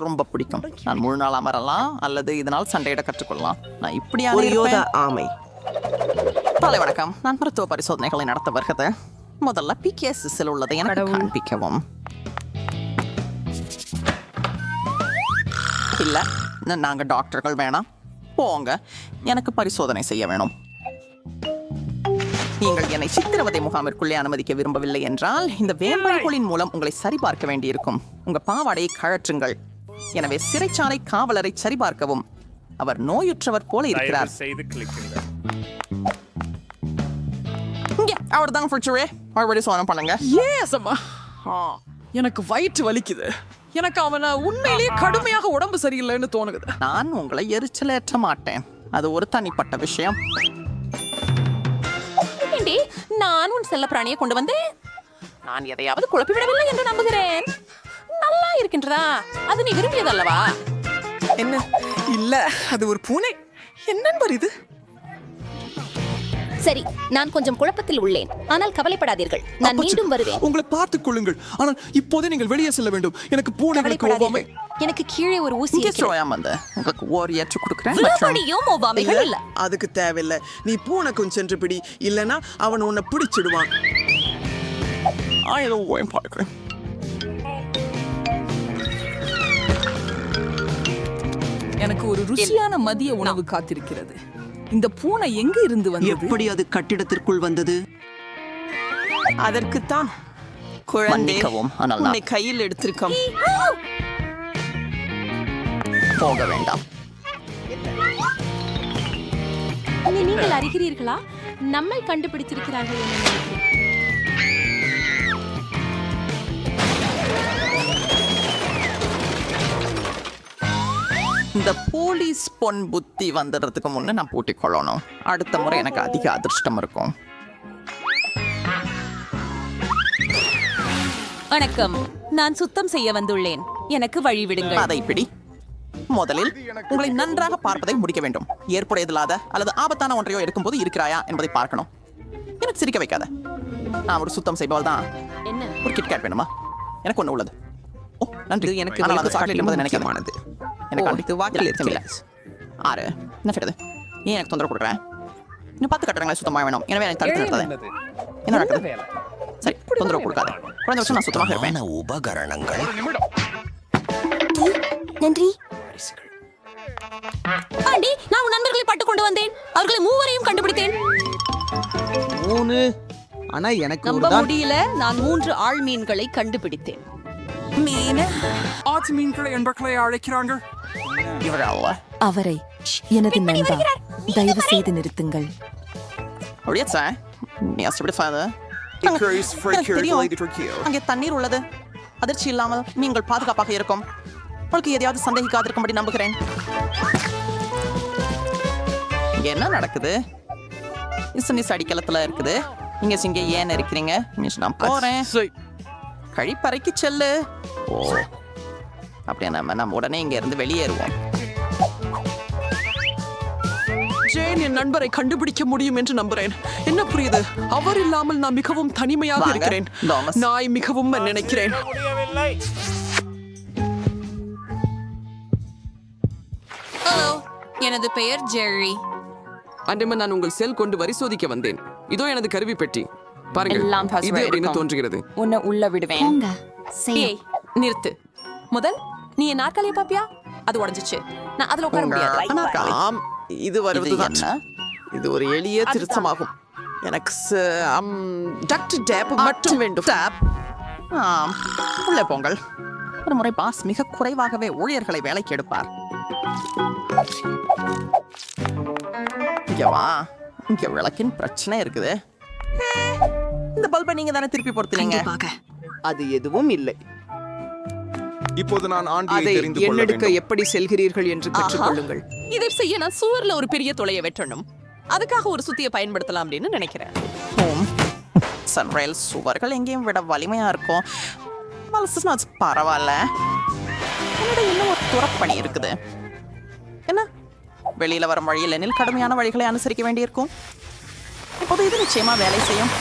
ரொம்ப பிடிக்கும். நான் முழு நாள் அமரலாம் அல்லது இதனால் சண்டையிட கற்றுக்கொள்ளலாம். நான் இப்படியான ஒரு யோதா ஆமை. காலை வணக்கம். நான் மருத்துவ பரிசோதனைகளை நடத்த வருகிறது. முதல்ல பிகேஎஸ்ஸில் உள்ளதை எனக்கு காண்பிக்கவும். இல்ல, நாங்க டாக்டர்கள் வேணாம். போங்க, எனக்கு பரிசோதனை செய்ய வேணும். நீங்கள் என்னை சித்திரவதை முகாமிற்குள்ளே அனுமதிக்க விரும்பவில்லை என்றால் இந்த வேம்பல்களின் மூலம் உங்களை சரிபார்க்க வேண்டியிருக்கும். உங்க பாவாடையை கழற்றுங்கள். எனவே சிறைச்சாலை காவலரை சரிபார்க்கவும். அவர் நோயுற்றவர் போல இருக்கிறார். அவர் தான் மறுபடியும் சோதனை பண்ணுங்க. எனக்கு வயிற்று வலிக்குது. எனக்கு அவனை உண்மையிலேயே கடுமையாக உடம்பு சரியில்லைன்னு தோணுது. நான் உங்களை எரிச்சலேற்ற மாட்டேன். அது ஒரு தனிப்பட்ட விஷயம். நான் உன் செல்ல பிராணியை கொண்டு வந்தேன். நான் எதையாவது குழப்பிவிடவில்லை என்று நம்புகிறேன். நல்லா இருக்கின்றதா? அது நீ விரும்பியதல்லவா? என்ன? இல்ல, அது ஒரு பூனை. என்ன நண்பர் இது? சரி, நான் கொஞ்சம் குழப்பத்தில் உள்ளேன். ஆனால் கவலைப்படாதீர்கள், நான் மீண்டும் வருவேன். உங்களை பார்த்துக் கொள்ளுங்கள். ஆனால் இப்போதே நீங்கள் வெளியே செல்ல வேண்டும். எனக்கு பூனைகளுக்கு ஒவ்வாமை. எனக்கு கீழே ஒரு ஊசி உங்களுக்கு ஓர் ஏற்று கொடுக்கிறேன். அதுக்கு தேவையில்லை. நீ பூனைக்கும் சென்று பிடி, இல்லனா அவன் உன்னை பிடிச்சிடுவான். பார்க்கிறேன். எனக்கு ஒரு ருசியான மதிய உணவு காத்திருக்கிறது. இந்த பூனை எங்க இருந்து வந்தது? எப்படி அது கட்டிடத்திற்குள் வந்தது? அதற்குத்தான் குழந்தைகவும் உன்னை கையில் எடுத்திருக்கோம். போக வேண்டாம். நீங்கள் அறிகிறீர்களா? நம்மை கண்டுபிடித்திருக்கிறார்கள் என்று நினைக்கிறேன். இந்த போலீஸ் பொன் புத்தி வந்துடுறதுக்கு முன்னே நான் பூட்டிக் கொள்ளணும். அடுத்த முறை எனக்கு அதிக அதிர்ஷ்டம் இருக்கும். வணக்கம், நான் சுத்தம் செய்ய வந்துள்ளேன். எனக்கு வழிவிடுங்கள். அதை பிடி. முதலில் உங்களை நன்றாக பார்ப்பதை முடிக்க வேண்டும். ஏற்புடையதில்லாத அல்லது ஆபத்தான ஒன்றையோ இருக்கும்போது இருக்கிறாயா என்பதை பார்க்கணும். எனக்கு சிரிக்க வைக்காத. நான் ஒரு சுத்தம் செய்பவள் தான். என்ன? ஒரு கிட்கேட் வேணுமா? எனக்கு ஒன்று உள்ளது. ஓ, நன்றி. எனக்கு ஆனால் அது சாக்லேட் என்பதை நினைக்காதது. எனக்கு இது வாக்கில் ஆறு என்ன செய்யறது? ஏன் எனக்கு தொந்தரவு கொடுக்குறேன்? இன்னும் 10 கட்டடங்களை சுத்தமாக வேணும். எனவே எனக்கு தடுத்து நிறுத்தாது. என்ன நடக்குது? சரி, தொந்தரவு கொடுக்காது. குறைந்த வருஷம் நான் சுத்தமாக இருப்பேன். உபகரணங்கள். நன்றி ஆண்டி, நான் உன் நண்பர்களை பட்டுக் கொண்டு வந்தேன். அவர்களை மூவரையும் கண்டுபிடித்தேன். 3. ஆனா எனக்கு நம்ப முடியல. நான் 3 ஆள் மீன்களை கண்டுபிடித்தேன். ஆற்று மீன்களை என்பர்களை அழைக்கிறாங்க. இவர் அல்ல. அவரை எனது நண்பா, தயவு செய்து நிறுத்துங்கள். அங்கே தண்ணீர் உள்ளது. அதிர்ச்சி இல்லாமல் நீங்கள் பாதுகாப்பாக இருக்கும். உங்களுக்கு எதையாவது சந்தேகிக்காதிருக்கும்படி நம்புகிறேன். இங்க என்ன நடக்குது? இசனிஸ் அடிக்கலத்துல இருக்குது. இங்க ஏன் இருக்கிறீங்க? நான் போறேன். கழிப்பறைக்கு செல்லு. ஓ, அப்படியே நம்ம உடனே இங்க இருந்து வெளியேறுவோம். ஜேன் என் நண்பரை கண்டுபிடிக்க முடியும் என்று நம்புறேன். என்ன புரியுது? அவர் இல்லாமல் நான் மிகவும் தனிமையாக இருக்கிறேன். நாய் மிகவும் நினைக்கிறேன். ஹலோ, எனது பெயர் ஜெர்ரி. அன்றைய நான் உங்கள் செல் கொண்டு பரிசோதிக்க வந்தேன். இதோ எனது கருவி பெட்டி. பாருங்கள், இது அப்படின்னு தோன்றுகிறது. உன்னை உள்ள விடுவேன். ஏய், நிறுத்து. முதல் நீ என் நாற்காலியை பாப்பியா? அது உடைஞ்சிச்சு. நான் அதுல உட்கார முடியாது. ஆம், இது வருவதுதான். இது ஒரு எளிய திருத்தமாகும். எனக்கு டாக்டர் டேப் மட்டும் வேண்டும். உள்ளே போங்கள். ஒரு முறை பாஸ் மிக குறைவாகவே ஊழியர்களை வேலைக்கு எடுப்பார். இங்க வா. இங்க விளக்கின் பிரச்சனை இருக்குது. இந்த பல்பை நீங்க தானே திருப்பி பொறுத்துனீங்க. அது எதுவும் இல்லை. இப்போது நான் ஆண்டியை அதை தெரிந்து கொள்ள எண்ணெடுக்க வேண்டும். எப்படி செல்கிறீர்கள் என்று கற்றுக்கொள்ளுங்கள். இதை செய்ய நான் சுவர்ல ஒரு பெரிய துளையை வெட்டணும். அதுக்காக ஒரு சுத்தியை பயன்படுத்தலாம் அப்படின்னு நினைக்கிறேன். சன்ரைல் சுவர்கள் எங்கேயும் விட வலிமையா இருக்கும். பரவாயில்ல. என்னோட இன்னும் ஒரு துறப்பணி இருக்குது. என்ன? வெளியில வரும் வழியில் எனில் கடுமையான வழிகளை அனுசரிக்க வேண்டியிருக்கும். இப்போது இது நிச்சயமா வேலை செய்யும்.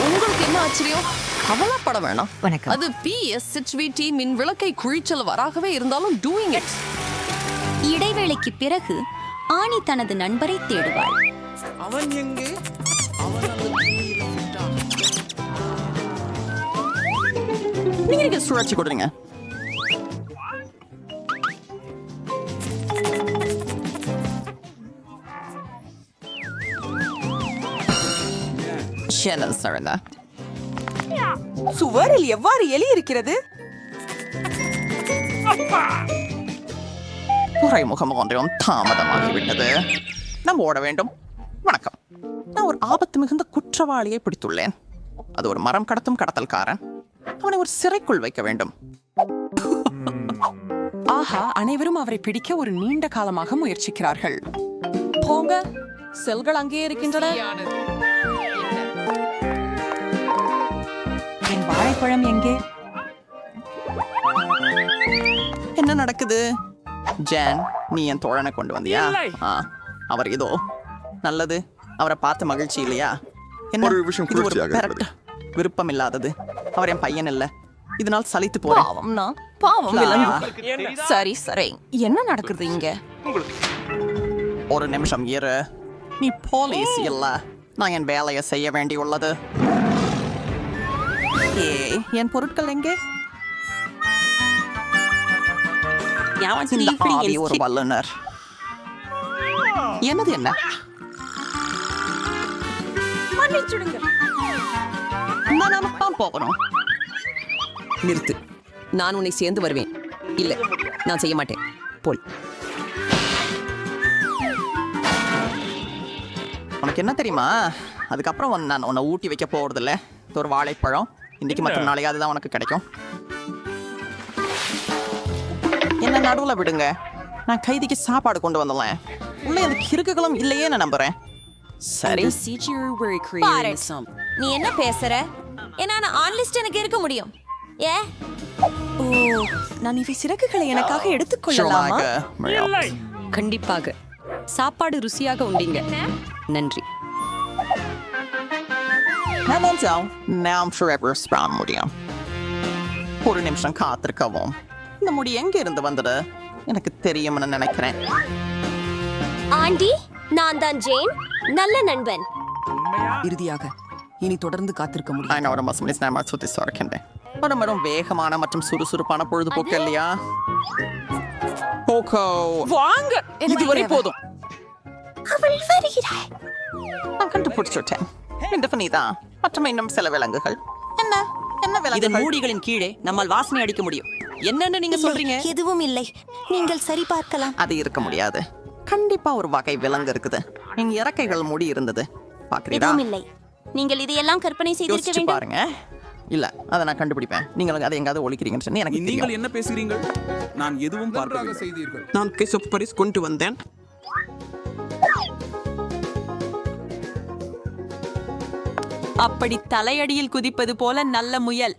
உங்களுக்கு என்ன ஆச்சரியம்? கவலைப்பட வேணாம். வணக்கம். அது PSHVT மின் விளக்கை குழிச்சல் வராகவே இருந்தாலும் டூயிங் இட். இடைவேளைக்கு பிறகு ஆனி தனது நண்பரை தேடுவாள். அவன் எங்கே? அவன் அந்த துணியில விட்டான். நீங்க சுழற்சி கொடுங்க. Channel Saranda. சுவரில் எவ்வாறு எலி இருக்கிறது? துறைமுகம் ஒன்றையும் தாமதமாகிவிட்டது. நாம் ஓட வேண்டும். வணக்கம். நான் ஒரு ஆபத்து மிகுந்த குற்றவாளியை பிடித்துள்ளேன். அது ஒரு மரம் கடத்தும் கடத்தல்காரன். அவனை ஒரு சிறைக்குள் வைக்க வேண்டும். ஆஹா, அனைவரும் அவரை பிடிக்க ஒரு நீண்ட காலமாக முயற்சிக்கிறார்கள். போங்க, செல்கள் அங்கே இருக்கின்றன. என் வாழைப்பழம் எங்கே? என்ன நடக்குது? ஜான், நீ என் தோழனை கொண்டு வந்தியா? அவர் இதோ. நல்லது. அவரை பார்த்த மகிழ்ச்சி இல்லையா? என்ன ஒரு விஷயம் இது? ஒரு குளிர்ச்சியாக பெரட். விருப்பம் இல்லாதது. அவர் என் பையன் இல்ல. இதனால் சலித்து போறேன். பாவம் விலங்கு. சரி சரி, என்ன நடக்குது இங்க? ஒரு நிமிஷம் இரு. நீ போலீஸ் இல்ல. நான் என் வேலையை செய்ய வேண்டியுள்ளது. என் பொருட்கள் எங்கே? இந்த ஆவி ஒரு வல்லுனர். என்னது என்ன? நான் போகணும். நிறுத்து. நான் உன்னை சேர்ந்து வருவேன். இல்ல, நான் செய்ய மாட்டேன். போல். உனக்கு என்ன தெரியுமா? அதுக்கப்புறம் நான் உன்னை ஊட்டி வைக்க போறதில்ல. இது ஒரு வாழைப்பழம். இன்னைக்கு மற்றும் நாளைக்கு அதுதான் உனக்கு கிடைக்கும். என்ன நடுவுல விடுங்க. நான் கைதிக்கு சாப்பாடு கொண்டு வந்துடலாம். உள்ள அந்த கிறுக்குகளும் இல்லையே நான் நம்புறேன். சரி. பாரு, நீ என்ன பேசுற? ஏன்னா நான் ஆன் லிஸ்ட் எனக்கு இருக்க முடியும். ஏ ஓ, நான் இவை சிறகுகளை எனக்காக எடுத்துக்கொள்ளலாமா? கண்டிப்பாக. சாப்பாடு ருசியாக உண்டீங்க. நன்றி. நாம் முடியும். ஒரு நிமிஷம் காத்திருக்கவும். இந்த முடி எங்க இருந்து வந்தது? எனக்கு தெரியும்னு நினைக்கிறேன். ஆண்டி, நான் தான் ஜேன், நல்ல நண்பன். இறுதியாக இனி தொடர்ந்து காத்திருக்க முடியும். நான் ஒரு மசமணி நான் சுத்தி sorக்கின்றேன். ஒரு மரம் வேகமான மற்றும் சுறுசுறுப்பான பொழுதுபோக்கு இல்லையா? போகோ வாங்க, இதுவரை போதும். அவள் வருகிறாள். நான் கண்டுபிடிச்சுட்டேன். இந்த ஃபனிதான். மற்றும் இன்னும் சில விலங்குகள். என்ன என்ன இதன் விலங்குகள்? மூடிகளின் கீழே நம்மால் வாசனை அடிக்க முடியும். என்னன்னு நீங்க சொல்றீங்க? எதுவும் இல்லை, நீங்கள் சரி பார்க்கலாம். அது இருக்க முடியாது. கண்டிப்பா ஒரு வகை விலங்கு இருக்குது. என் இறக்கைகள் மூடி இருந்தது. பாக்குறீங்களா? எதுவும் இல்லை. நீங்கள் இதையெல்லாம் கற்பனை செய்திருக்க யோசிச்சு வேண்டும். பாருங்க. இல்ல, அதை நான் கண்டுபிடிப்பேன். நீங்கள் அதை எங்காவது ஒழிக்கிறீங்கன்னு சொன்னா எனக்கு நீங்கள் தெரியும். என்ன பேசுகிறீர்கள்? நான் எதுவும் பார்க்கவில்லை. செய்தீர்கள். நான் கேசப் பரிஸ் கொண்டு வந்தேன். அப்படி தலையடியில் குதிப்பது போல நல்ல முயல்.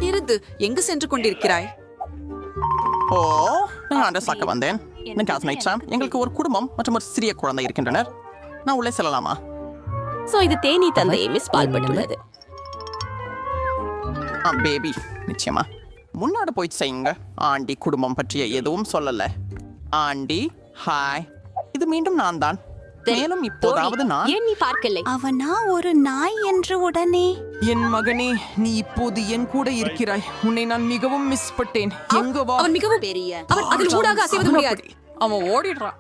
நிறுத்து, எங்கு சென்று கொண்டிருக்கிறாய்? ஓ, நான் அந்த சாக்க வந்தேன். எங்களுக்கு ஒரு குடும்பம் மற்றும் ஒரு சிறிய குழந்தை இருக்கின்றனர். நான் உள்ளே செல்லலாமா? சோ இது தேனி தந்தை மிஸ் பால்பட்டுள்ளது. பேபி, நிச்சயமா முன்னாடி போய் செய்யுங்க. ஆண்டி குடும்பம் பற்றிய எதுவும் சொல்லல. Aunty, hi. இது மீண்டும் நான் தான். மேலும் இப்போதாவது நான் ஏன் நீ பார்க்கலை? அவனா ஒரு நாய் என்று உடனே. என் மகனே, நீ இப்போது என் கூட இருக்கிறாய். உன்னை நான் மிகவும் மிஸ் பட்டேன். எங்க வா? அவன் மிகவும் பெரிய. அவன் அதில் ஊடாக அசைவது முடியாது. அவன் ஓடிடுறான்.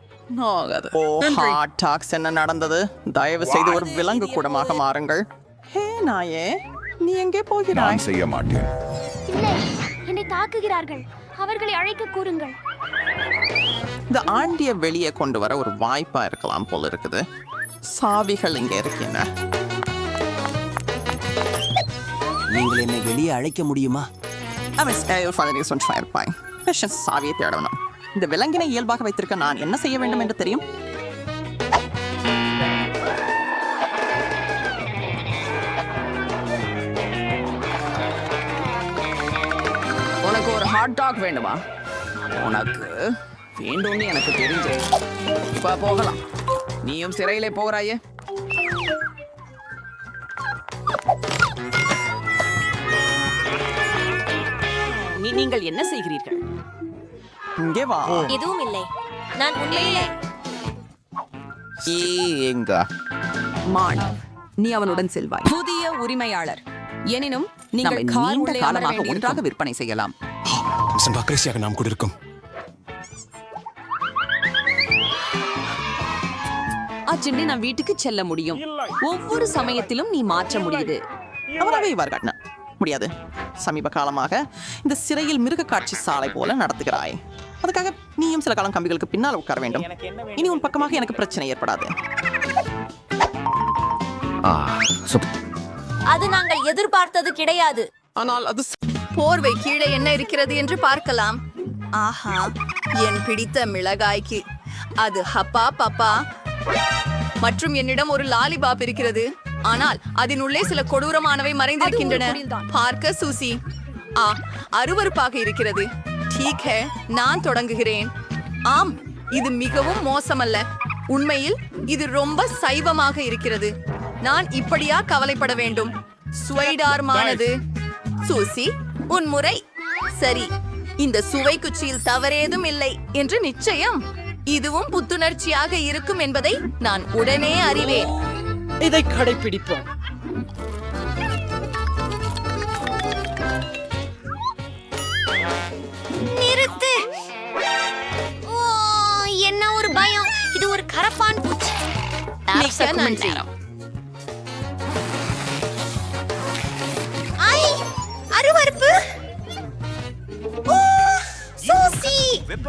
ஓ, ஹார்ட் டாக்ஸ் என்ன நடந்தது? தயவு செய்து ஒரு விலங்கு கூடமாக மாறுங்கள். ஹே நாயே, நீ எங்கே போகிறாய்? செய்ய மாட்டேன். இல்லை, என்னை தாக்குகிறார்கள். அவர்களை அழைக்க கூறுங்கள். இந்த ஆண்டிய வெளியே கொண்டு வர ஒரு வாய்ப்பா இருக்கலாம் போல இருக்குது. சாவிகள் இங்க இருக்கின்றன. நீங்கள் என்னை வெளியே அழைக்க முடியுமா? சாவியை தேடணும். இந்த விலங்கினை இயல்பாக வைத்திருக்க நான் என்ன செய்ய வேண்டும் என்று தெரியும். உனக்கு ஒரு ஹாட் டாக் வேண்டுமா? உனக்கு வேண்டும்னு எனக்கு தெரிஞ்சது. இப்ப போகலாம். நீயும் சிறையிலே போகிறாயே. நீங்கள் என்ன செய்கிறீர்கள்? இங்கே வா. எதுவும் இல்லை. நான் உண்மையிலே எங்க மாணவ், நீ அவனுடன் செல்வாய். புதிய உரிமையாளர். எனினும் நம்ம நீங்கள் கார் நீண்ட உள்ளே அமர காலமாக வேண்டியிருக்கும். ஒன்றாக விற்பனை செய்யலாம். அம்சம் கடைசியாக நாம் கூட இருக்கும். அச்சண்டி நான் வீட்டுக்கு செல்ல முடியும். ஒவ்வொரு சமயத்திலும் நீ மாற்ற முடியுது. அவராக இவ்வாறு காட்டின முடியாது. சமீப காலமாக இந்த சிறையில் மிருக காட்சி சாலை போல நடத்துகிறாய். அதுக்காக நீயும் சில காலம் கம்பிகளுக்கு பின்னால் உட்கார வேண்டும். இனி உன் பக்கமாக எனக்கு பிரச்சனை ஏற்படாது. அது நாங்கள் எதிர்பார்த்தது கிடையாது. ஆனால் அது போர்வை கீழே என்ன இருக்கிறது என்று பார்க்கலாம். ஆஹா, என் பிடித்த மிளகாய்க்கு அது ஹப்பா பப்பா. மற்றும் என்னிடம் ஒரு லாலிபாப் இருக்கிறது. ஆனால் அதனுள்ளே சில கொடூரமானவை மறைந்திருக்கின்றன. பார்க்க சூசி. அருவருப்பாக இருக்கிறது. டீக் ஹே, நான் தொடங்குகிறேன். ஆம், இது மிகவும் மோசமல்ல. உண்மையில் இது ரொம்ப சைவமாக இருக்கிறது. நான் இப்படியா கவலைப்பட வேண்டும்? சுவைடார்மானது. சூசி, உன் முறை சரி. இந்த சுவை குச்சியில் தவறேதும் இல்லை என்று நிச்சயம். இதுவும் புத்துணர்ச்சியாக இருக்கும் என்பதை நான் உடனே அறிவேன். இதை கடைபிடிப்போம். நிறுத்து. ஓ, என்ன ஒரு பயம். இது ஒரு கரப்பான் பூச்சி. மிக்க நன்றி. ஐ, அருவருப்பு. ஓ, சூசி,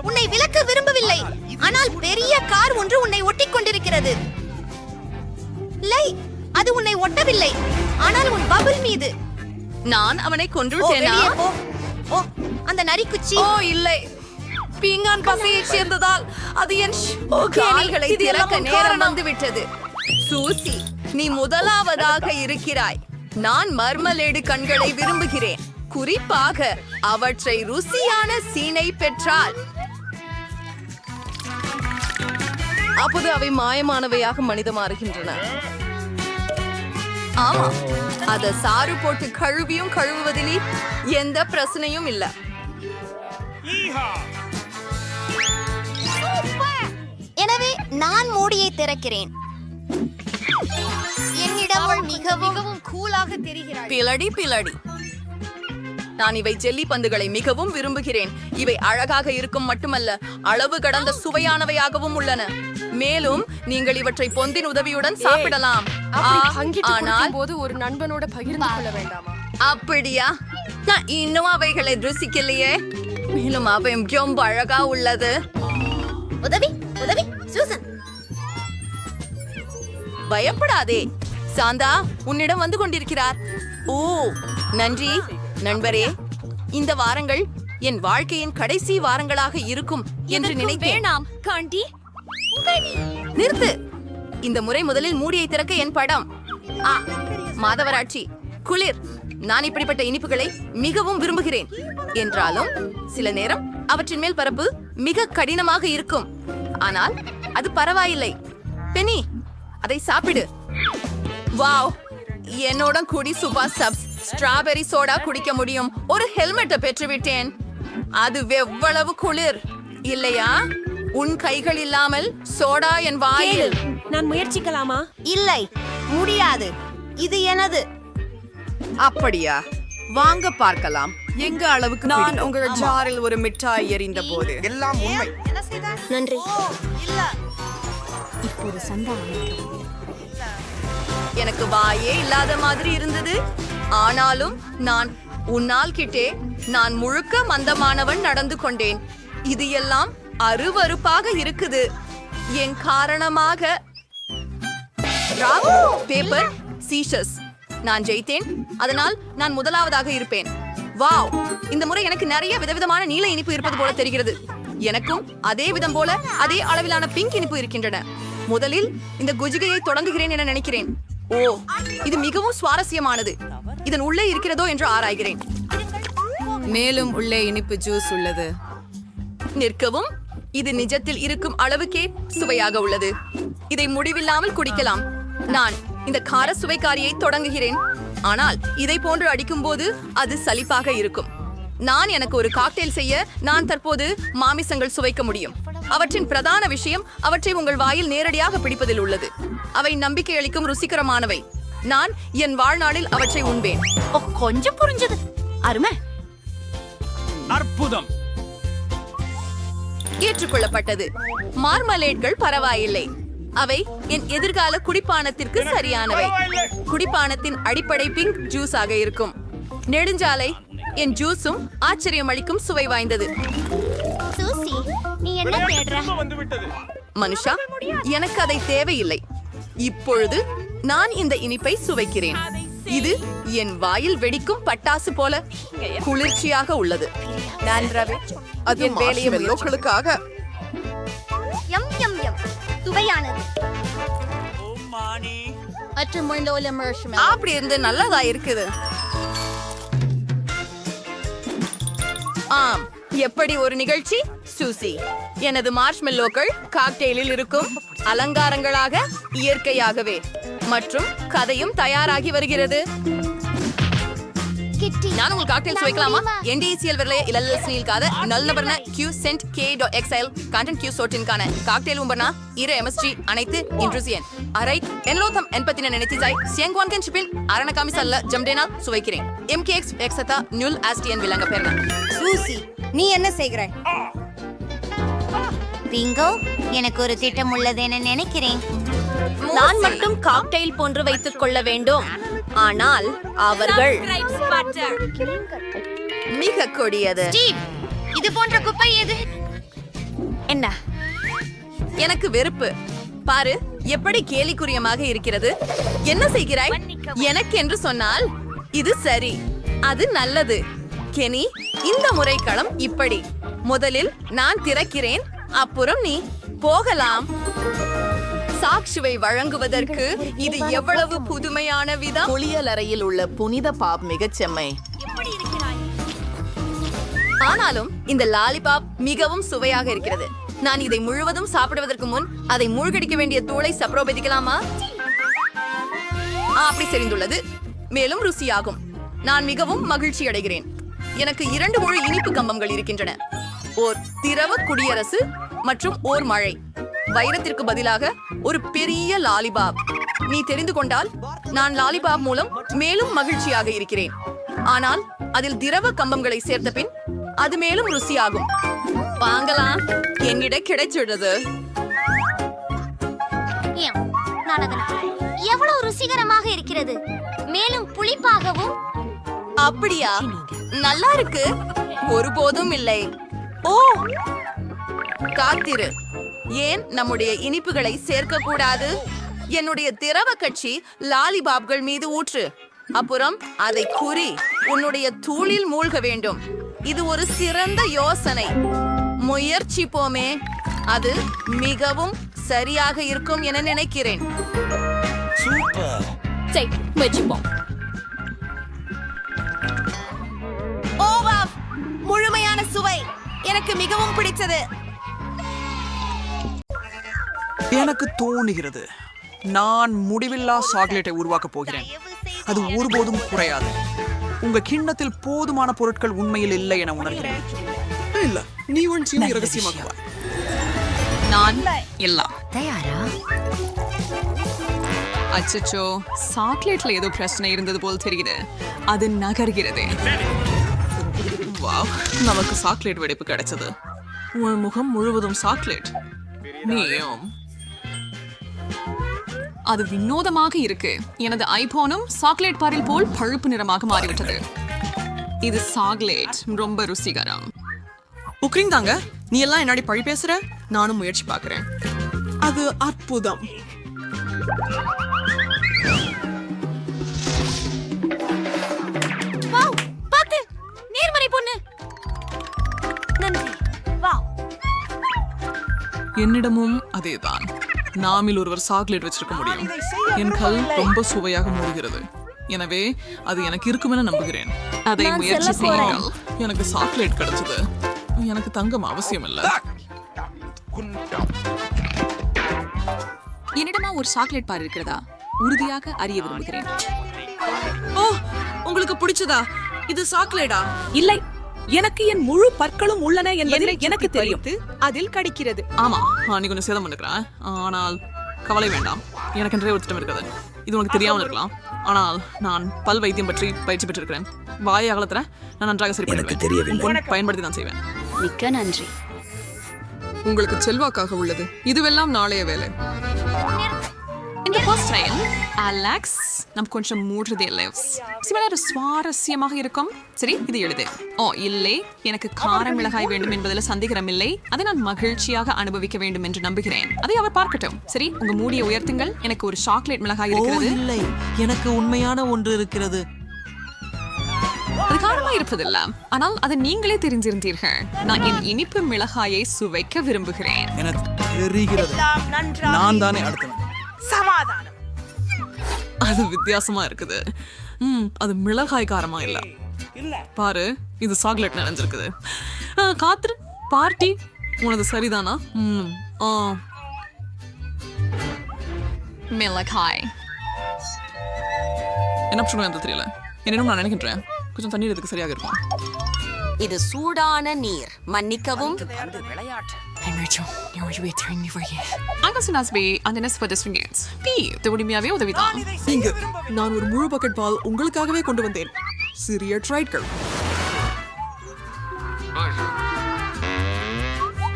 உன்னை விலக்க விரும்பவில்லை. ஆனால் பெரிய கார் ஒன்று உன்னை ஒட்டிக் கொண்டிருக்கிறது. லை, அது உன்னை ஒட்டவில்லை. ஆனால் உன் பபிள் மீது. நான் அவனை கொன்றுவிட்டேனா? ஓ, அந்த நரிக்குச்சி. ஓ இல்லை, பீங்கான் பசையை சேர்ந்ததால் அது என் கால்களை திறக்க நேரம் வந்துவிட்டது. சூசி, நீ முதலாவதாக இருக்கிறாய். நான் மர்மலேடு கண்களை விரும்புகிறேன். குறிப்பாக அவற்றை ருசியான சீனை பெற்றால். அப்போது அவை மாயமானவையாக மனிதமாறுகின்றன. ஆமா, அத சாறு போட்டு கழுவியும் கழுவுவதில் எந்த பிரச்சனையும் இல்ல. எனவே நான் மூடியை திறக்கிறேன். என்னிடம் மிகவும் கூலாக தெரிகிறாள். Bloody bloody. நான் இவை ஜெல்லி பந்துகளை மிகவும் விரும்புகிறேன். இவை அழகாக இருக்கும் மட்டுமல்ல, அளவு கடந்த சுவையானவையாகவும் உள்ளன. மேலும் நீங்கள் இவற்றை பொந்தின் உதவியுடன் சாப்பிடலாம். ஆனால் போது ஒரு நண்பனோட பகிர்ந்து கொள்ள வேண்டாமா? அப்படியா? நான் இன்னும் அவைகளை ருசிக்கலையே. மேலும் அவை ரொம்ப அழகா உள்ளது. உதவி உதவி சூசன். பயப்படாதே, சாந்தா உன்னிடம் வந்து கொண்டிருக்கிறார். ஓ, நன்றி நண்பரே. இந்த வாரங்கள் என் வாழ்க்கையின் கடைசி வாரங்களாக இருக்கும் என்று நினைத்தேன். வேணாம் காண்டி. நிறுத்து. இந்த முறை முதலில் மூடியை திறக்க என் படம். மாதவராட்சி, குளிர். நான் இப்படிப்பட்ட இனிப்புகளை மிகவும் விரும்புகிறேன். என்றாலும் சில நேரம் அவற்றின் மேல் பரப்பு மிக கடினமாக இருக்கும். ஆனால் அது பரவாயில்லை. பெனி, அதை சாப்பிடு. வாவ், என்னோட குடி சூப்பர் சப்ஸ் ஸ்ட்ராபெரி சோடா குடிக்க முடியும். ஒரு ஹெல்மெட்டை பெற்றுவிட்டேன். அது எவ்வளவு குளிர் இல்லையா? உன் கைகள் இல்லாமல் சோடா என் வாயில். நான் முயற்சிக்கலாமா? இல்லை, முடியாது. இது எனது. அப்படியா? வாங்க பார்க்கலாம். எங்க அளவுக்கு நான் உங்கள் ஜாரில் ஒரு மிட்டாய் எறிந்த போது எல்லாம் உண்மை. நன்றி. எனக்கு வாயே இல்லாத மாதிரி இருந்தது. ஆனாலும் நான் உன்னால் கிட்டே நான் முழுக்க மந்தமானவன் நடந்து கொண்டேன். இது எல்லாம் அருவருப்பாக இருக்குது. என் காரணமாக பேப்பர் சீஷஸ். நான் ஜெயித்தேன். அதனால் நான் முதலாவதாக இருப்பேன். வாவ், இந்த முறை எனக்கு நிறைய விதவிதமான நீல இனிப்பு இருப்பது போல தெரிகிறது. எனக்கும் அதே விதம் போல அதே அளவிலான பிங்க் இனிப்பு இருக்கின்றன. முதலில் இந்த குஜிகையை தொடங்குகிறேன் என நினைக்கிறேன். ஓ, இது மிகவும் சுவாரஸ்யமானது. இதன் உள்ளே இருக்கிறதோ என்று ஆராய்கிறேன். மேலும் உள்ளே இனிப்பு ஜூஸ் உள்ளது. நிற்கவும். இது நிஜத்தில் இருக்கும் அளவுக்கே சுவையாக உள்ளது. இதை முடிவில்லாமல் குடிக்கலாம். நான் இந்த கார சுவைக்காரியை தொடங்குகிறேன், ஆனால் இதை போன்று அடிக்கும்போது அது சலிப்பாக இருக்கும். நான் எனக்கு ஒரு காக்டெயில் செய்ய நான் தற்போது மாமிசங்கள் சுவைக்க முடியும். அவற்றின் பிரதான விஷயம் அவற்றை உங்கள் வாயில் நேரடியாக பிடிப்பதில் உள்ளது. அவை நம்பிக்கை அளிக்கும் ருசிகரமானவை. நான் என் வாழ்நாளில் அவற்றை உண்பேன். கொஞ்சம் புரிஞ்சது. அருமை. அற்புதம். ஏற்றுக்கொள்ளப்பட்டது. மார்மலேட்கள் பரவாயில்லை. அவை என் எதிர்கால குடிப்பானத்திற்கு சரியானவை. குடிப்பானத்தின் அடிப்படை பிங்க் ஜூஸ் ஆக இருக்கும். நெடுஞ்சாலை என் ஜூஸும் ஆச்சரியமளிக்கும் சுவை வாய்ந்தது. சூசி, நீ என்ன தேடுற? மனுஷா, எனக்கு அதை தேவையில்லை. இப்பொழுது நான் இந்த இனிப்பை சுவைக்கிறேன். இது என் வாயில் வெடிக்கும் பட்டாசு போல குளிர்ச்சியாக உள்ளது. அது மார்ஷ்மெல்லோக்களுக்காக. யம் யம் யம், சுவையானது. அப்படி இருந்து நல்லதா இருக்குது. ஆம், எப்படி ஒரு நிகழ்ச்சி சூசி. எனது மார்ஷ்மெல்லோக்கள் காக்டெயிலில் இருக்கும் அலங்காரங்களாக இயற்கையாகவே, மற்றும் கதையும் தயாராகி வருகிறது. நான் உங்கள் காக்டெயில் சுவைக்கலாமா? NDCL விரலைய இலல்ல ஸ்னீல்காத நல்லபர்ன Q cent K.xl content Q sortinக்கான காக்டெயில் உம்பர்னா இரு MSG அனைத்து இன்ட்ரூசியன் அரை என்லோதம் என்பத்தின நினைத்திசாய் சியங்குவான்கன் ஷிப்பில் அரணகாமி சல்ல ஜம்டேனால் சுவைக்கிறேன். MKX எக்ஸதா நியூல் ஆஸ்டியன் விலங்க பெறன. சூசி, நீ என்ன செய்கிறாய்? ரிங்கோ, எனக்கு ஒரு திட்டம் உள்ளது என நினைக்கிறேன். நான் மட்டும் காக்டெயில் போன்று வைத்துக் கொள்ள வேண்டும், ஆனால் அவர்கள் மிக கொடியது. இது போன்ற குப்பை எது? என்ன? எனக்கு வெறுப்பு. பாரு எப்படி கேலிக்குரியமாக இருக்கிறது. என்ன செய்கிறாய்? எனக்கு என்று சொன்னால் இது சரி, அது நல்லது. கெனி, இந்த முறை களம் இப்படி. முதலில் நான் திறக்கிறேன், அப்புறம் நீ போகலாம். சாக்ஷுவை வழங்குவதற்கு இது எவ்வளவு புதுமையான விதம். குளியல் அறையில் உள்ள புனித பாப் மிகச் செம்மை. ஆனாலும் இந்த லாலிபாப் மிகவும் சுவையாக இருக்கிறது. நான் இதை முழுவதும் சாப்பிடுவதற்கு முன் அதை மூழ்கடிக்க வேண்டிய தூளை சப்ரோபதிக்கலாமா? அப்படி தெரிந்துள்ளது. மேலும் ருசியாகும். நான் மிகவும் மகிழ்ச்சி அடைகிறேன். எனக்கு 2 முழு இனிப்பு கம்பங்கள் இருக்கின்றன. ஓர் திரவ குடியரசு மற்றும் ஓர் மழை. வைரத்திற்கு பதிலாக ஒரு பெரிய லாலிபாப். நீ தெரிந்து கொண்டால் நான் லாலிபாப் மூலம் மேலும் மகிழ்ச்சியாக இருக்கிறேன். ஆனால் அதில் திரவ கம்பங்களை சேர்த்த பின் அது மேலும் ருசியாகும். வாங்கலாம், என்னிட கிடைச்சிடுறது. எவ்வளவு ருசிகரமாக இருக்கிறது, மேலும் புளிப்பாகவும். அப்படியா? நல்லா இருக்கு. ஒருபோதும் இல்லை. ஓ, காத்திரு. ஏன் நம்முடைய இனிப்புகளை சேர்க்க கூடாது? என்னுடைய திரவ கட்சி லாலிபாப்கள் மீது ஊற்று, அப்புறம் அதை குறி உன்னுடைய தூளில் மூழ்க வேண்டும். இது ஒரு சிறந்த யோசனை. முயற்சிப்போமே. அது மிகவும் சரியாக இருக்கும் என நினைக்கிறேன். முயற்சிப்போம். முழுமையான சுவை எனக்கு மிகவும் பிடித்தது. எனக்கு தோணுகிறது நான் முடிவில்லா சாக்லேட்டை உருவாக்க போகிறேன். அது ஒருபோதும் குறையாது. உங்க கிண்ணத்தில் போதுமான பொருட்கள் உண்மையில் இல்லை என உணர்கிறேன். இல்ல, நீ ஒன்றையும் ரகசியமாக வா. நான் எல்லாம் தயாரா? அச்சச்சோ, சாக்லேட்ல ஏதோ பிரச்சனை இருந்தது போல் தெரியுது. அது நகர்கிறது. வாவ், நமக்கு சாக்லேட் வெடிப்பு கிடைச்சது. உன் முகம் முழுவதும் சாக்லேட். நீயும். அது வினோதமாக இருக்கு. எனது ஐபோனும் சாக்லேட் பாரில் போல் பழுப்பு நிறமாக மாறிவிட்டது. இது சாக்லேட் ரொம்ப ருசிகரம். உக்ரிங் தாங்க, நீ எல்லாம் என்னடி பழி பேசுற? நானும் முயற்சி பார்க்கிறேன். அது அற்புதம். நேர்மறை பொண்ணு. நன்றி. வாவ். என்னிடமும் அதேதான். நாமில் ஒருவர் சாக்லேட் வச்சிருக்க முடியும். என் கல் ரொம்ப சுவையாக மூடுகிறது. எனவே அது எனக்கு இருக்கும் என நம்புகிறேன். அதை முயற்சி செய்யுங்கள். எனக்கு சாக்லேட் கிடைச்சது. எனக்கு தங்கம் அவசியம் இல்லை. என்னிடமா ஒரு சாக்லேட் பார் இருக்கிறதா? உறுதியாக அறிய விரும்புகிறேன். ஓ, உங்களுக்கு பிடிச்சதா? இது சாக்லேட்டா? இல்லை, எனக்கு என் முழு பற்களும் உள்ளன என்பது எனக்கு தெரியும். அதில் கடிக்கிறது. ஆமா, நீ கொஞ்சம் சேதம் பண்ணுக்கிறேன். ஆனால் கவலை வேண்டாம், எனக்கு என்றே ஒரு திட்டம் இருக்கிறது. இது உனக்கு தெரியாமல் இருக்கலாம், ஆனால் நான் பல் வைத்தியம் பற்றி பயிற்சி பெற்றிருக்கிறேன். வாயை அகலத்துல நான் நன்றாக சரி பண்ணுவேன். பயன்படுத்தி நான் செய்வேன். மிக்க நன்றி. உங்களுக்கு செல்வாக்காக உள்ளது. இதுவெல்லாம் நாளைய வேலை. இந்த ஃபர்ஸ்ட் ட்ரையல் அலெக்ஸ் நம்ம கொஞ்சம் மூடுறதே இல்லை. சிவலாறு சுவாரஸ்யமாக இருக்கும். சரி, இது எழுது. ஓ இல்லை, எனக்கு கார மிளகாய் வேண்டும் என்பதில் சந்தேகம் இல்லை. அதை நான் மகிழ்ச்சியாக அனுபவிக்க வேண்டும் என்று நம்புகிறேன். அதை அவர் பார்க்கட்டும். சரி, உங்க மூடியை உயர்த்துங்கள். எனக்கு ஒரு சாக்லேட் மிளகாய் இருக்கிறது. இல்லை, எனக்கு உண்மையான ஒன்று இருக்கிறது. அது காரமா இருப்பதில்ல, ஆனால் அதை நீங்களே தெரிஞ்சிருந்தீர்கள். நான் என் இனிப்பு மிளகாயை சுவைக்க விரும்புகிறேன். எனக்கு தெரிகிறது, நான் தானே அடுத்தவன். சமாதானம். அது வித்தியாசமா இருக்குது. அது மிளகாய் காரமா இல்ல. பாரு, இது சாக்லேட் நிறைஞ்சிருக்குது. காத்திரு, பார்ட்டி உனது சரிதானா? மிளகாய் என்ன சொல்லுவேன் அந்த தெரியல. என்னிடம் நான் நினைக்கின்றேன் கொஞ்சம் தண்ணீர் இதுக்கு சரியாக இருக்கும். இது சூடான நீர். மன்னிக்கவும். இங்க நான் ஒரு முழு பக்கெட் பால் உங்களுக்காகவே கொண்டு வந்தேன். சிறிய ட்ரைட்கள்.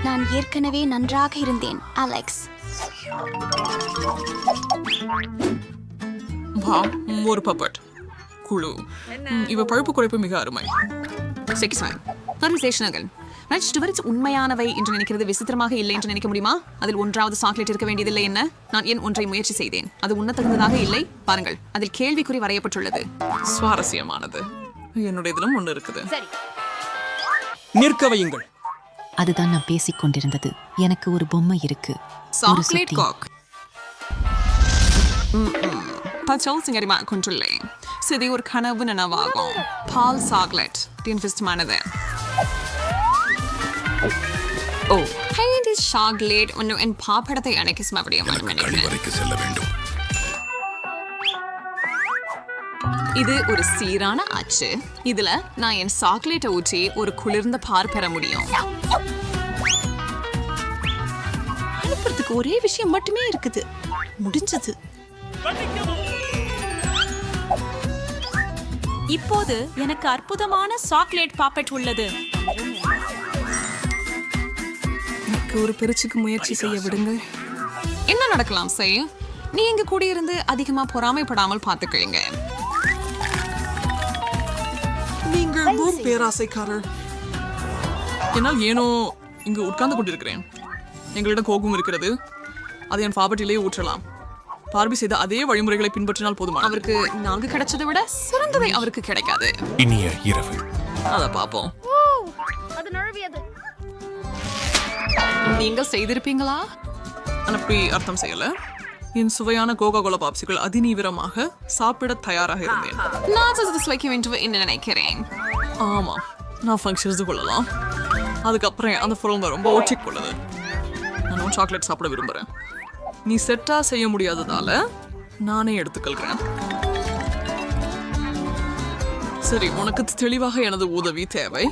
நான் ஏற்கனவே நன்றாக இருந்தேன், அலெக்ஸ். ஒரு பப்பட் குழு. இவ பழுப்பு குறைப்பு மிக அருமை. உண்மையானவை என்று நினைக்கிறது விசித்திரமாக இல்லை என்று நினைக்க முடியுமா? அதில் ஒன்றாவது சாக்லேட் இருக்க வேண்டியதில்லை என்ன? நான் என் ஒன்றை முயற்சி செய்தேன். அது உண்ணத்தகுந்ததாக இல்லை. பாருங்கள், அதில் கேள்விக்குறி வரையப்பட்டுள்ளது. சுவாரஸ்யமானது. என்னுடைய இதிலும் ஒன்று இருக்குது. நிற்க வையுங்கள். அதுதான் நான் பேசிக் கொண்டிருந்தது. எனக்கு ஒரு பொம்மை இருக்கு. சாக்லேட் காக். பச்சல் சிங்கரிமா கொண்டுள்ளேன். சிதி ஒரு கனவு நனவாகும். பால் சாக்லேட் இன்வெஸ்ட்மானது. ஓ, ஹைடி சாக்லேட் ஒன்று என் பாப்படத்தை அணைக்க மறுபடியும் இது ஒரு சீரான ஆச்சு. இதுல நான் என் சாக்லேட்டை ஊற்றி ஒரு குளிர்ந்த பார் பெற முடியும். அனுப்புறதுக்கு ஒரே விஷயம் மட்டுமே இருக்குது. முடிஞ்சது. இப்போது எனக்கு அற்புதமான சாக்லேட் பாப்பெட் உள்ளது. எனக்கு ஒரு பெருச்சுக்கு முயற்சி செய்ய விடுங்கள். என்ன நடக்கலாம் செய்ய? நீ எங்க கூடியிருந்து அதிகமா பொறாமைப்படாமல் பார்த்துக்கீங்க. நீங்கள் பேராசைக்காரர். என்னால் ஏனோ இங்கு உட்கார்ந்து கொண்டிருக்கிறேன். எங்களிடம் கோபம் இருக்கிறது. அதை என் பாப்பட்டிலேயே ஊற்றலாம். பார்பி செய்த அதே வழிமுறைகளை பின்பற்றினால் போதுமான. அவருக்கு 4 கிடைச்சதை விட சிறந்தவை அவருக்கு கிடைக்காது. இனிய இரவு. அத பாப்போம். நீங்கள் செய்திருப்பீங்களா? அப்படி அர்த்தம் செய்யல. என் சுவையான கோகா கோலா பாப்சிகள் அதிநீவிரமாக சாப்பிட தயாராக இருந்தேன். நான் சுவைக்க வேண்டும் என்று நினைக்கிறேன். ஆமா, நான் ஃபங்க்ஷன்ஸ் கொள்ளலாம். அதுக்கப்புறம் அந்த பொருள் ரொம்ப ஒட்டிக்கொள்ளுது. நான் சாக்லேட் சாப்பிட விரும்புறேன். நீ செட்டா செய்ய முடியாததால நானே எடுத்துக்கொள்கிறேன். சரி, உனக்கு தெளிவாக எனது உதவி தேவை.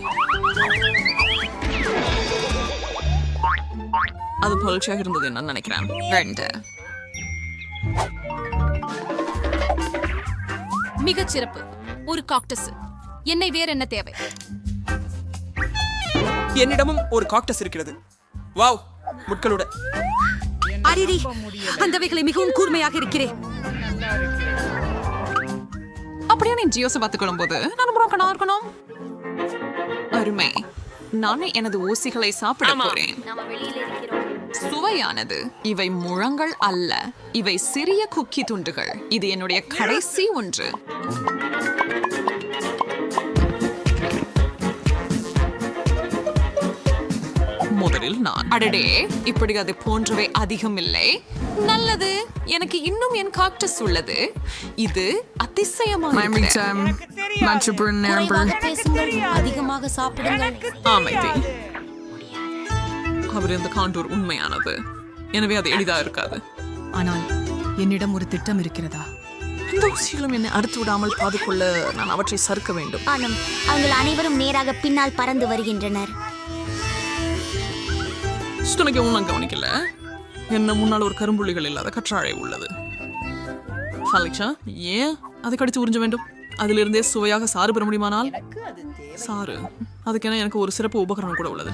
அது பயிற்சியாக இருந்தது என்ன நினைக்கிறேன். 2 மிகச்சிறப்பு. ஒரு காக்டஸ். என்னை வேற என்ன தேவை? என்னிடமும் ஒரு காக்டஸ் இருக்கிறது. வாவ், முட்களோட. அரிரி, அந்தவைகளை மிகவும் கூர்மையாக இருக்கிறேன். அப்படியே நீ ஜியோஸை பார்த்துக்கொள்ளும் போது நான் புரோக்கனா இருக்கணும். அருமை. நானே எனது ஊசிகளை சாப்பிட போறேன். சுவையானது. இவை முழங்கள் அல்ல, இவை சிறிய குக்கி துண்டுகள். இது என்னுடைய கடைசி ஒன்று. முதலில் நான். அடடே, இப்படி அது போன்றவை அதிகம் இல்லை. நல்லது, எனக்கு இன்னும் என் காக்டஸ் உள்ளது. இது அதிசயமான அதிகமாக சாப்பிடுங்கள். அமைதி. அவர் இந்த காண்டூர் உண்மையானது. எனவே அது எளிதா இருக்காது. ஆனால் என்னிடம் ஒரு திட்டம் இருக்கிறதா? இந்த ஊசிகளும் என்னை அறுத்து விடாமல் பாதுகொள்ள நான் அவற்றை சறுக்க வேண்டும். ஆனம் அவர்கள் அனைவரும் நேராக பின்னால் பறந்து வருகின்றனர். சுத்தனைக்கு நான் கவனிக்கல. என்ன முன்னால் ஒரு கரும்புள்ளிகள் இல்லாத கற்றாழை உள்ளது. அலெக்ஸா, ஏன் அதை கடித்து உறிஞ்ச வேண்டும்? அதிலிருந்தே சுவையாக சாறு பெற முடியுமானால்? சாறு அதுக்கென எனக்கு ஒரு சிறப்பு உபகரணம் கூட உள்ளது.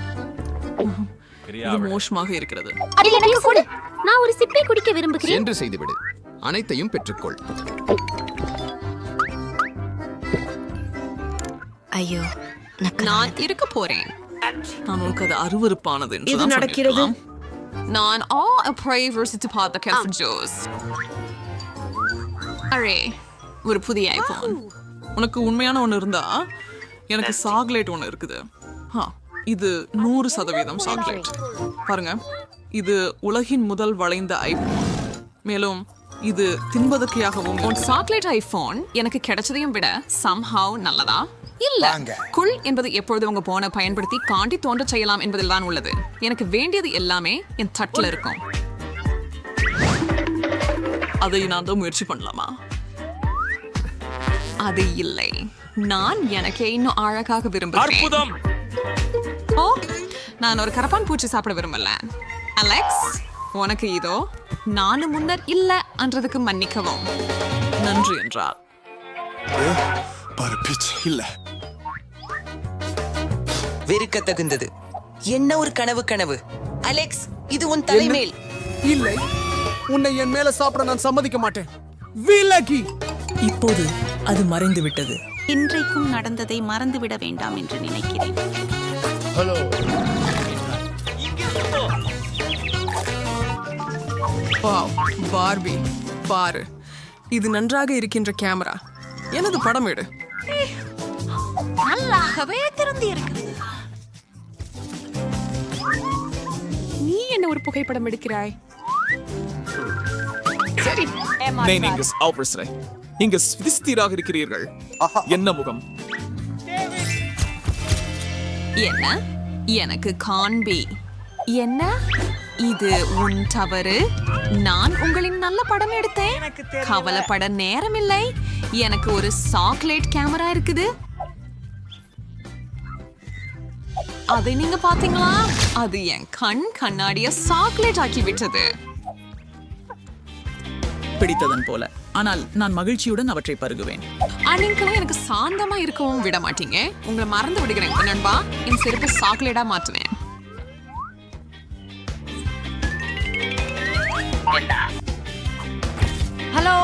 இது மோசமாக இருக்கிறது. நான் ஒரு சிப்பை குடிக்க விரும்புகிறேன் என்று செய்துவிடு. அனைத்தையும் பெற்றுக்கொள். ஐயோ, நான் இருக்க போறேன். நான் உனக்கு அது அருவருப்பானது என்று இது தான் நடக்கிறது. சொல்லியிருக்கலாம். நான் அப்ரைவர்சிட்டி பார்த்த கேஃபே ஜூஸ். அரே, ஒரு புதிய ஐபோன். உனக்கு உண்மையான ஒன்று இருந்தா எனக்கு சாக்லேட் ஒன்று இருக்குது. இது 100% சாக்லேட். பாருங்க, இது உலகின் முதல் வளைந்த ஐபோன். மேலும் இது தின்பதற்கையாகவும். உன் சாக்லேட் ஐபோன் எனக்கு கிடைச்சதையும் விட somehow நல்லதா? இல்ல. குள் என்பது எப்பொழுது உங்க போனை பயன்படுத்தி காண்டி தோன்ற செய்யலாம் என்பதில் தான் உள்ளது. எனக்கு வேண்டியது எல்லாமே என் தட்டுல இருக்கும். அதை நான் தான் முயற்சி பண்ணலாமா? அது இல்லை. நான் எனக்கே இன்னும் அழகாக விரும்புகிறேன். ஓ, நான் ஒரு கரப்பான் பூச்சி சாப்பிட விரும்பல. அலெக்ஸ், உனக்கு இதோ. நானும் முன்னர் இல்ல என்றதுக்கு மன்னிக்கவும். நன்றி என்றார். இல்ல, வெறுக்க தகுந்தது. என்ன ஒரு கனவு. அலெக்ஸ், இது உன் தலைமேல். இல்லை, உன்னை என் மேல சாப்பிட நான் சம்மதிக்க மாட்டேன். விலகி. இப்போது அது மறைந்து விட்டது. இன்றைக்கும் நடந்ததை மறந்துவிட வேண்டாம் என்று நினைக்கிறேன். பார்பி, பாரு, இது நன்றாக இருக்கின்ற கேமரா. எனது படம் எடு. நல்லாகவே திறந்து இருக்கு. நீ என்ன ஒரு புகைப்படம் எடுக்கிறாய்? சரி, நீங்கள் ஆபர்ஸ்ரை இங்க விஸ்தீராக இருக்கிறீர்கள். என்ன முகம்? என்ன? எனக்கு காண்பி. என்ன? இது உன் தவறு. நான் உங்களின் நல்ல படம் எடுத்தேன். கவலைப்பட நேரமில்லை. எனக்கு ஒரு சாக்லேட் கேமரா இருக்குது. அதை நீங்க பாத்தீங்களா? அது என் கண்ணாடிய சாக்லேட் ஆக்கி விட்டது. பிடித்ததன் போல. ஆனால் நான் மகிழ்ச்சியுடன் அவற்றை பருகுவேன். நீங்களும் எனக்கு சாந்தமா இருக்கவும் விட மாட்டீங்க. உங்களை மறந்து விடுகிறேன் நண்பா. என் செருப்பு சாக்லேட்டா மாற்றுவேன். ஹலோ,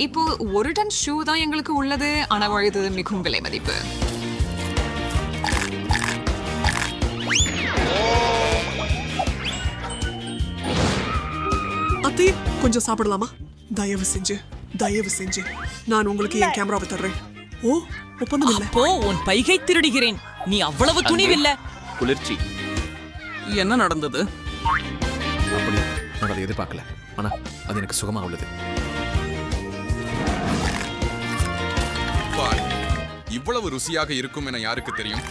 இப்போ 1 டன் ஷூ தான் எங்களுக்கு உள்ளது. ஆனா வழுது மிகவும் விலை மதிப்பு. அத்தை, கொஞ்சம் சாப்பிடலாமா? தயவு செஞ்சு நான் உங்களுக்கு என் கேமராவை தர்றேன். ஓ, ஒப்பந்தம் இல்ல. அப்போ உன் பைகை திருடுகிறேன். நீ அவ்வளவு துணிவில்லை. குளிர்ச்சி. என்ன நடந்தது? அப்படி நான் அதை எதிர்பார்க்கல. ஆனா அது எனக்கு சுகமா உள்ளது. இவ்வளவு ருசியாக இருக்கும் என யாருக்கு தெரியும்?